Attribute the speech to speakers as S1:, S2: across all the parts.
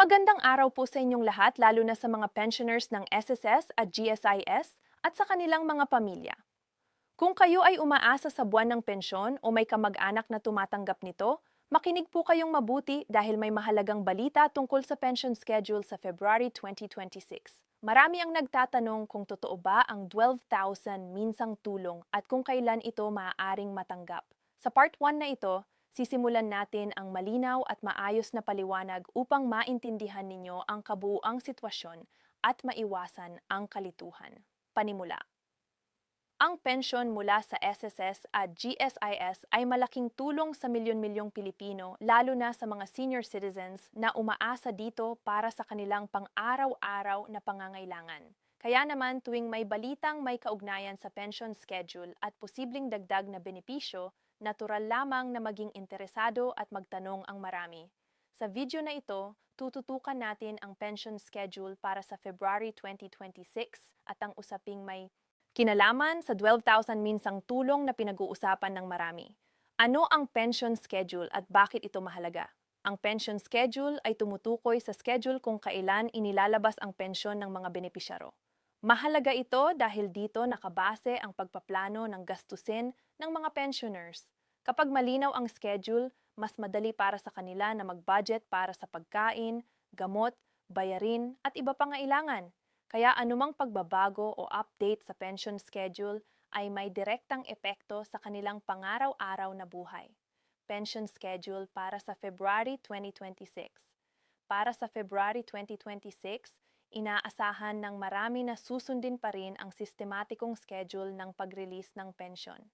S1: Magandang araw po sa inyong lahat, lalo na sa mga pensioners ng SSS at GSIS at sa kanilang mga pamilya. Kung kayo ay umaasa sa buwan ng pensyon o may kamag-anak na tumatanggap nito, makinig po kayong mabuti dahil may mahalagang balita tungkol sa pension schedule sa February 2026. Marami ang nagtatanong kung totoo ba ang 12,000 minsang tulong at kung kailan ito maaaring matanggap. Sa part 1 na ito, sisimulan natin ang malinaw at maayos na paliwanag upang maintindihan ninyo ang kabuuang sitwasyon at maiwasan ang kalituhan. Panimula. Ang pensyon mula sa SSS at GSIS ay malaking tulong sa milyon-milyong Pilipino, lalo na sa mga senior citizens na umaasa dito para sa kanilang pang-araw-araw na pangangailangan. Kaya naman tuwing may balitang may kaugnayan sa pension schedule at posibleng dagdag na benepisyo, natural lamang na maging interesado at magtanong ang marami. Sa video na ito, tututukan natin ang pension schedule para sa February 2026 at ang usaping may kinalaman sa 12,000 minsang tulong na pinag-uusapan ng marami. Ano ang pension schedule at bakit ito mahalaga? Ang pension schedule ay tumutukoy sa schedule kung kailan inilalabas ang pensyon ng mga benepisyaro. Mahalaga ito dahil dito nakabase ang pagpaplano ng gastusin ng mga pensioners. Kapag malinaw ang schedule, mas madali para sa kanila na mag-budget para sa pagkain, gamot, bayarin at iba pang kailangan. Kaya anumang pagbabago o update sa pension schedule ay may direktang epekto sa kanilang pangaraw-araw na buhay. Pension schedule para sa February 2026. Para sa February 2026, inaasahan ng marami na susundin pa rin ang sistematikong schedule ng pag-release ng pensyon.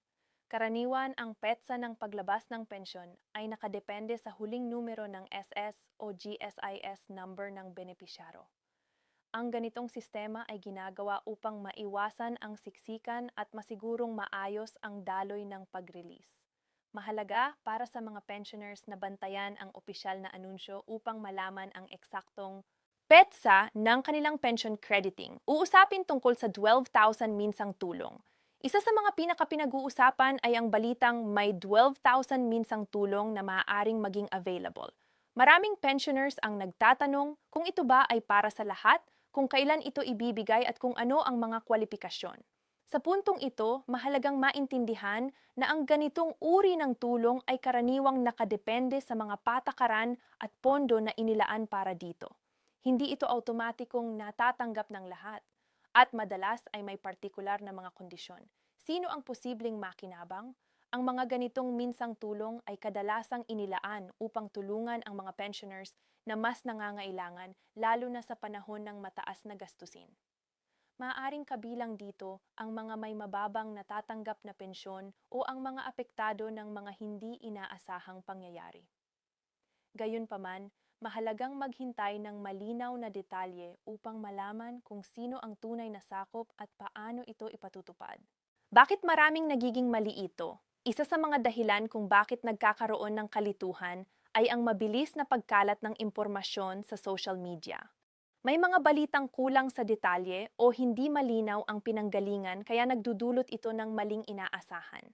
S1: Karaniwan ang petsa ng paglabas ng pensyon ay nakadepende sa huling numero ng SS o GSIS number ng benepisyaro. Ang ganitong sistema ay ginagawa upang maiwasan ang siksikan at masigurong maayos ang daloy ng pag-release. Mahalaga para sa mga pensioners na bantayan ang opisyal na anunsyo upang malaman ang eksaktong petsa ng kanilang pension crediting. Uusapin tungkol sa 12,000 minsang tulong. Isa sa mga pinaka-pinag-uusapan ay ang balitang may 12,000 minsang tulong na maaaring maging available. Maraming pensioners ang nagtatanong kung ito ba ay para sa lahat, kung kailan ito ibibigay at kung ano ang mga kwalifikasyon. Sa puntong ito, mahalagang maintindihan na ang ganitong uri ng tulong ay karaniwang nakadepende sa mga patakaran at pondo na inilaan para dito. Hindi ito automatikong natatanggap ng lahat at madalas ay may partikular na mga kondisyon. Sino ang posibleng makinabang? Ang mga ganitong minsang tulong ay kadalasang inilaan upang tulungan ang mga pensioners na mas nangangailangan, lalo na sa panahon ng mataas na gastusin. Maaaring kabilang dito ang mga may mababang natatanggap na pensyon o ang mga apektado ng mga hindi inaasahang pangyayari. Gayunpaman, mahalagang maghintay ng malinaw na detalye upang malaman kung sino ang tunay na sakop at paano ito ipatutupad. Bakit maraming nagiging mali ito? Isa sa mga dahilan kung bakit nagkakaroon ng kalituhan ay ang mabilis na pagkalat ng impormasyon sa social media. May mga balitang kulang sa detalye o hindi malinaw ang pinanggalingan kaya nagdudulot ito ng maling inaasahan.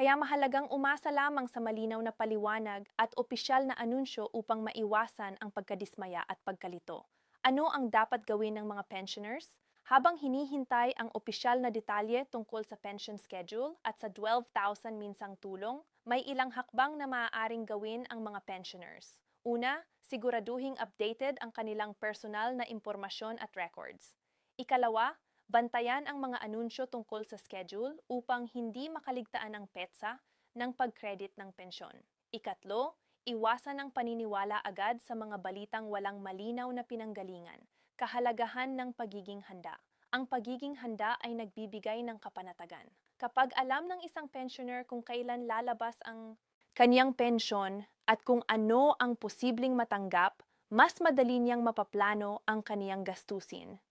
S1: Kaya mahalagang umasa lamang sa malinaw na paliwanag at opisyal na anunsyo upang maiwasan ang pagkadismaya at pagkalito. Ano ang dapat gawin ng mga pensioners? Habang hinihintay ang opisyal na detalye tungkol sa pension schedule at sa 12,000 minsang tulong, may ilang hakbang na maaaring gawin ang mga pensioners. Una, siguraduhing updated ang kanilang personal na impormasyon at records. Ikalawa, bantayan ang mga anunsyo tungkol sa schedule upang hindi makaligtaan ang petsa ng pag-credit ng pensyon. Ikatlo, iwasan ang paniniwala agad sa mga balitang walang malinaw na pinanggalingan. Kahalagahan ng pagiging handa. Ang pagiging handa ay nagbibigay ng kapanatagan. Kapag alam ng isang pensioner kung kailan lalabas ang kanyang pensyon at kung ano ang posibleng matanggap, mas madali niyang mapaplano ang kaniyang gastusin.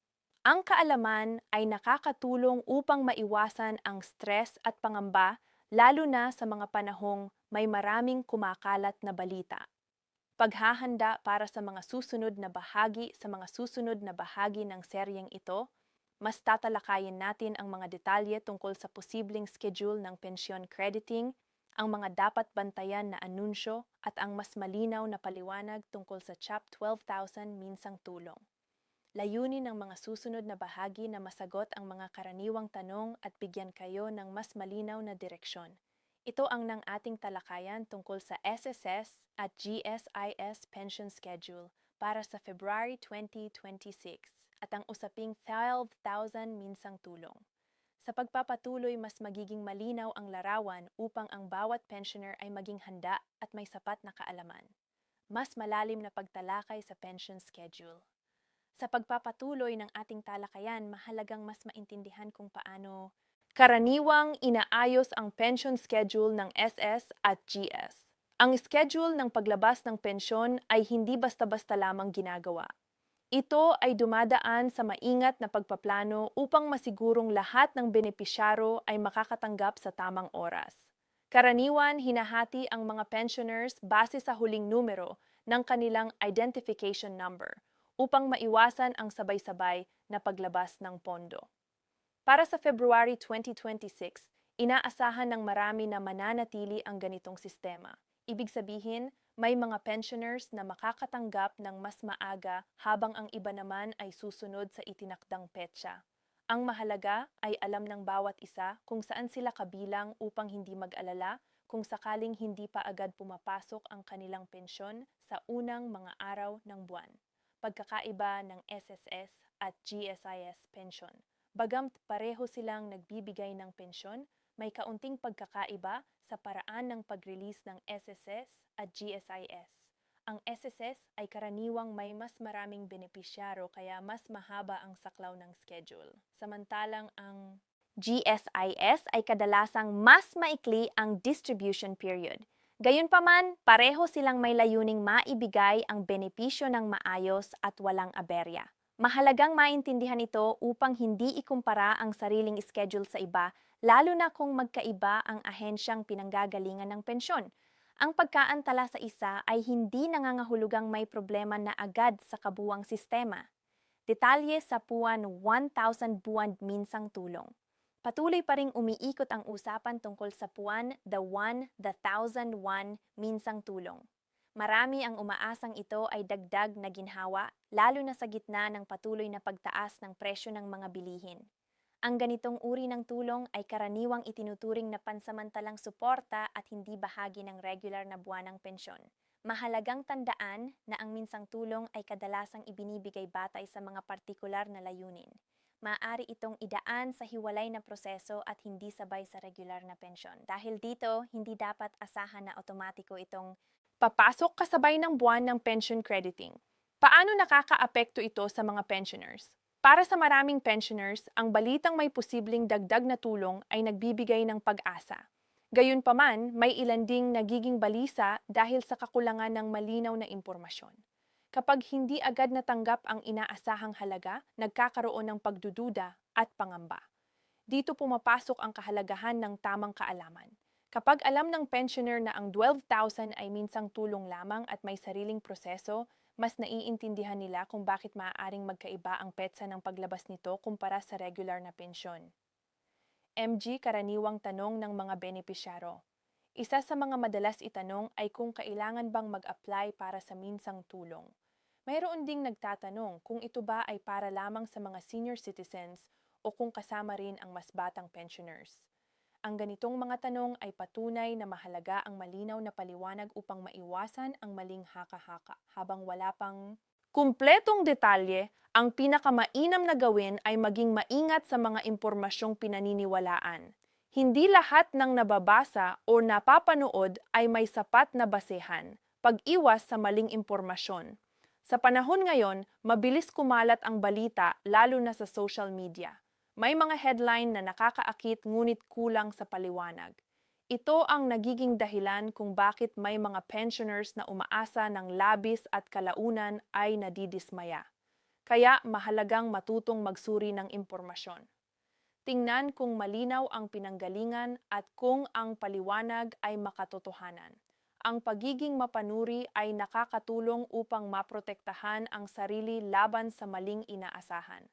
S1: Ang kaalaman ay nakakatulong upang maiwasan ang stress at pangamba, lalo na sa mga panahong may maraming kumakalat na balita. Paghahanda para sa mga susunod na bahagi ng seryeng ito, mas tatalakayin natin ang mga detalye tungkol sa posibleng schedule ng pensyon crediting, ang mga dapat bantayan na anunsyo at ang mas malinaw na paliwanag tungkol sa Chap 12,000 minsang tulong. Layunin ng mga susunod na bahagi na masagot ang mga karaniwang tanong at bigyan kayo ng mas malinaw na direksyon. Ito ang ng ating talakayan tungkol sa SSS at GSIS pension schedule para sa February 2026 at ang usaping 12,000 minsang tulong. Sa pagpapatuloy, mas magiging malinaw ang larawan upang ang bawat pensioner ay maging handa at may sapat na kaalaman. Mas malalim na pagtalakay sa pension schedule. Sa pagpapatuloy ng ating talakayan, mahalagang mas maintindihan kung paano karaniwang inaayos ang pension schedule ng SS at GS. Ang schedule ng paglabas ng pensyon ay hindi basta-basta lamang ginagawa. Ito ay dumadaan sa maingat na pagpaplano upang masigurong lahat ng benepisyaro ay makakatanggap sa tamang oras. Karaniwan, hinahati ang mga pensioners base sa huling numero ng kanilang identification number upang maiwasan ang sabay-sabay na paglabas ng pondo. Para sa February 2026, inaasahan ng marami na mananatili ang ganitong sistema. Ibig sabihin, may mga pensioners na makakatanggap ng mas maaga habang ang iba naman ay susunod sa itinakdang petsa. Ang mahalaga ay alam ng bawat isa kung saan sila kabilang upang hindi mag-alala kung sakaling hindi pa agad pumapasok ang kanilang pensyon sa unang mga araw ng buwan. Pagkakaiba ng SSS at GSIS pension. Bagamat pareho silang nagbibigay ng pensyon, may kaunting pagkakaiba sa paraan ng pag-release ng SSS at GSIS. Ang SSS ay karaniwang may mas maraming benepisyaro kaya mas mahaba ang saklaw ng schedule. Samantalang ang GSIS ay kadalasang mas maikli ang distribution period. Gayunpaman, pareho silang may layuning maibigay ang benepisyo ng maayos at walang aberya. Mahalagang maintindihan ito upang hindi ikumpara ang sariling schedule sa iba, lalo na kung magkaiba ang ahensyang pinanggagalingan ng pensyon. Ang pagkaantala sa isa ay hindi nangangahulugang may problema na agad sa kabuwang sistema. Detalye sa Puwan 1,000 buwan minsang tulong. Patuloy pa ring umiikot ang usapan tungkol sa Puwan, the 1,001 minsang tulong. Marami ang umaasang ito ay dagdag na ginhawa, lalo na sa gitna ng patuloy na pagtaas ng presyo ng mga bilihin. Ang ganitong uri ng tulong ay karaniwang itinuturing na pansamantalang suporta at hindi bahagi ng regular na buwanang pensyon. Mahalagang tandaan na ang minsang tulong ay kadalasang ibinibigay batay sa mga partikular na layunin. Maaari itong idaan sa hiwalay na proseso at hindi sabay sa regular na pensyon. Dahil dito, hindi dapat asahan na otomatiko itong papasok kasabay ng buwan ng pension crediting. Paano nakakaapekto ito sa mga pensioners? Para sa maraming pensioners, ang balitang may posibleng dagdag na tulong ay nagbibigay ng pag-asa. Gayunpaman, may ilan ding nagiging balisa dahil sa kakulangan ng malinaw na impormasyon. Kapag hindi agad natanggap ang inaasahang halaga, nagkakaroon ng pagdududa at pangamba. Dito pumapasok ang kahalagahan ng tamang kaalaman. Kapag alam ng pensioner na ang 12,000 ay minsang tulong lamang at may sariling proseso, mas naiintindihan nila kung bakit maaaring magkaiba ang petsa ng paglabas nito kumpara sa regular na pensyon. MG, karaniwang tanong ng mga benepisyaro. Isa sa mga madalas itanong ay kung kailangan bang mag-apply para sa minsang tulong. Mayroon ding nagtatanong kung ito ba ay para lamang sa mga senior citizens o kung kasama rin ang mas batang pensioners. Ang ganitong mga tanong ay patunay na mahalaga ang malinaw na paliwanag upang maiwasan ang maling haka-haka. Habang wala pang kumpletong detalye, ang pinakamainam na gawin ay maging maingat sa mga impormasyong pinaniniwalaan. Hindi lahat ng nababasa o napapanood ay may sapat na basehan. Pag-iwas sa maling impormasyon. Sa panahon ngayon, mabilis kumalat ang balita lalo na sa social media. May mga headline na nakakaakit ngunit kulang sa paliwanag. Ito ang nagiging dahilan kung bakit may mga pensioners na umaasa ng labis at kalaunan ay nadidismaya. Kaya mahalagang matutong magsuri ng impormasyon. Tingnan kung malinaw ang pinanggalingan at kung ang paliwanag ay makatotohanan. Ang pagiging mapanuri ay nakakatulong upang maprotektahan ang sarili laban sa maling inaasahan.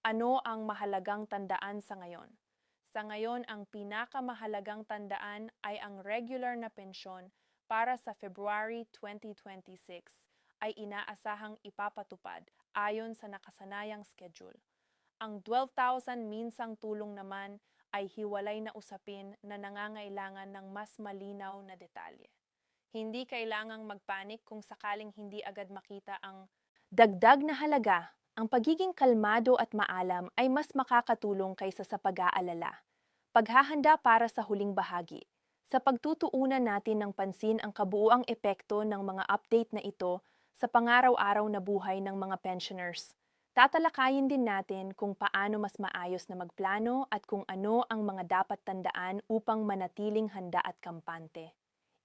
S1: Ano ang mahalagang tandaan sa ngayon? Sa ngayon, ang pinakamahalagang tandaan ay ang regular na pensyon para sa February 2026 ay inaasahang ipapatupad ayon sa nakasanayang schedule. Ang 12,000 minsang tulong naman ay hiwalay na usapin na nangangailangan ng mas malinaw na detalye. Hindi kailangang magpanik kung sakaling hindi agad makita ang dagdag na halaga. Ang pagiging kalmado at maalam ay mas makakatulong kaysa sa pag-aalala. Paghahanda para sa huling bahagi. Sa pagtutuunan natin ng pansin ang kabuuang epekto ng mga update na ito sa pangaraw-araw na buhay ng mga pensioners. Tatalakayin din natin kung paano mas maayos na magplano at kung ano ang mga dapat tandaan upang manatiling handa at kampante.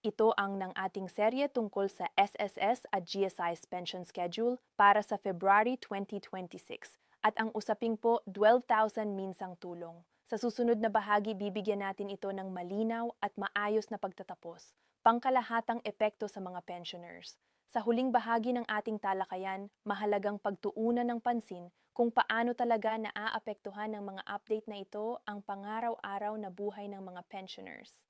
S1: Ito ang ng ating serye tungkol sa SSS at GSI's pension schedule para sa February 2026 at ang usaping po 12,000 minsang tulong. Sa susunod na bahagi, bibigyan natin ito ng malinaw at maayos na pagtatapos, pangkalahatang epekto sa mga pensioners. Sa huling bahagi ng ating talakayan, mahalagang pagtuunan ng pansin kung paano talaga naaapektuhan ng mga update na ito ang pangaraw-araw na buhay ng mga pensioners.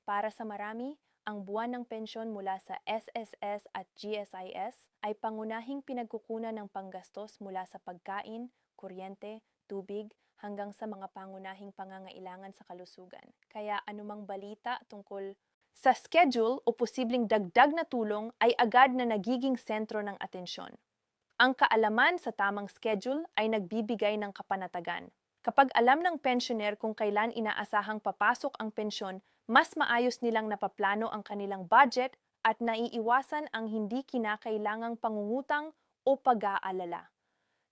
S1: Para sa marami, ang buwan ng pensyon mula sa SSS at GSIS ay pangunahing pinagkukunan ng panggastos mula sa pagkain, kuryente, tubig, hanggang sa mga pangunahing pangangailangan sa kalusugan. Kaya anumang balita tungkol sa schedule o posibleng dagdag na tulong ay agad na nagiging sentro ng atensyon. Ang kaalaman sa tamang schedule ay nagbibigay ng kapanatagan. Kapag alam ng pensioner kung kailan inaasahang papasok ang pensyon, mas maayos nilang napaplano ang kanilang budget at naiiwasan ang hindi kinakailangang pangungutang o pag-aalala.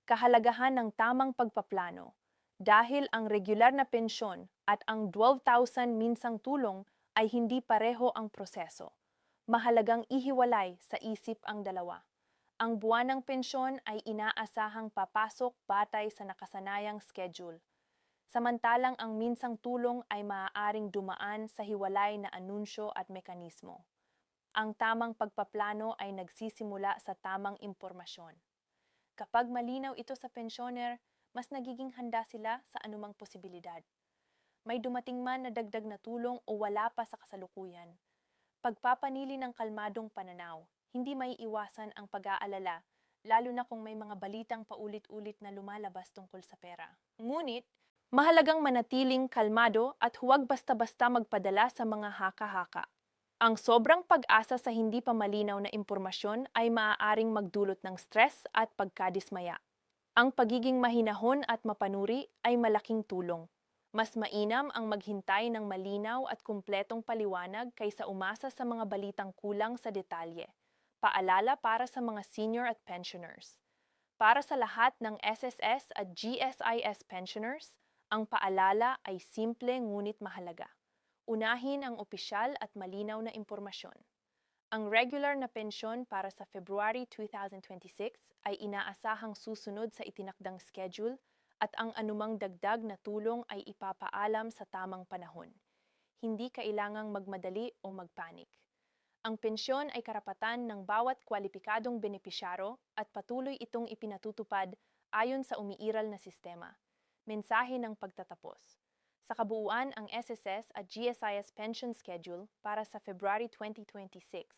S1: Kahalagahan ng tamang pagpaplano. Dahil ang regular na pensyon at ang 12,000 minsang tulong ay hindi pareho ang proseso. Mahalagang ihiwalay sa isip ang dalawa. Ang buwan ng pensyon ay inaasahang papasok batay sa nakasanayang schedule. Samantalang ang minsang tulong ay maaaring dumaan sa hiwalay na anunsyo at mekanismo. Ang tamang pagpaplano ay nagsisimula sa tamang impormasyon. Kapag malinaw ito sa pensyoner, mas nagiging handa sila sa anumang posibilidad. May dumating man na dagdag na tulong o wala pa sa kasalukuyan. Pagpapanili ng kalmadong pananaw, hindi may iwasan ang pag-aalala, lalo na kung may mga balitang paulit-ulit na lumalabas tungkol sa pera. Ngunit, mahalagang manatiling kalmado at huwag basta-basta magpadala sa mga haka-haka. Ang sobrang pag-asa sa hindi pa malinaw na impormasyon ay maaaring magdulot ng stress at pagkadismaya. Ang pagiging mahinahon at mapanuri ay malaking tulong. Mas mainam ang maghintay ng malinaw at kumpletong paliwanag kaysa umasa sa mga balitang kulang sa detalye. Paalala para sa mga senior at pensioners. Para sa lahat ng SSS at GSIS pensioners, ang paalala ay simple ngunit mahalaga. Unahin ang opisyal at malinaw na impormasyon. Ang regular na pensyon para sa February 2026 ay inaasahang susunod sa itinakdang schedule at ang anumang dagdag na tulong ay ipapaalam sa tamang panahon. Hindi kailangang magmadali o magpanik. Ang pensyon ay karapatan ng bawat kwalipikadong benepisyaro at patuloy itong ipinatutupad ayon sa umiiral na sistema. Mensahe ng pagtatapos. Sa kabuuan, ang SSS at GSIS pension schedule para sa February 2026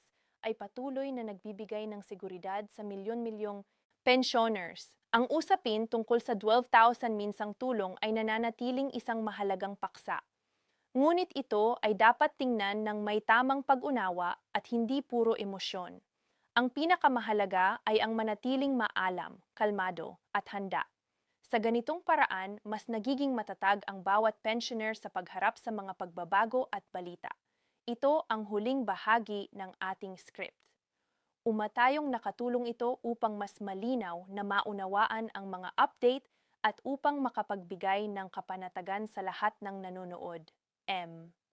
S1: ay patuloy na nagbibigay ng seguridad sa milyon-milyong pensioners. Ang usapin tungkol sa 12,000 minsang tulong ay nananatiling isang mahalagang paksa. Ngunit ito ay dapat tingnan ng may tamang pag-unawa at hindi puro emosyon. Ang pinakamahalaga ay ang manatiling maalam, kalmado at handa. Sa ganitong paraan, mas nagiging matatag ang bawat pensioner sa pagharap sa mga pagbabago at balita. Ito ang huling bahagi ng ating script. Umatayong nakatulong ito upang mas malinaw na maunawaan ang mga update at upang makapagbigay ng kapanatagan sa lahat ng nanonood. M.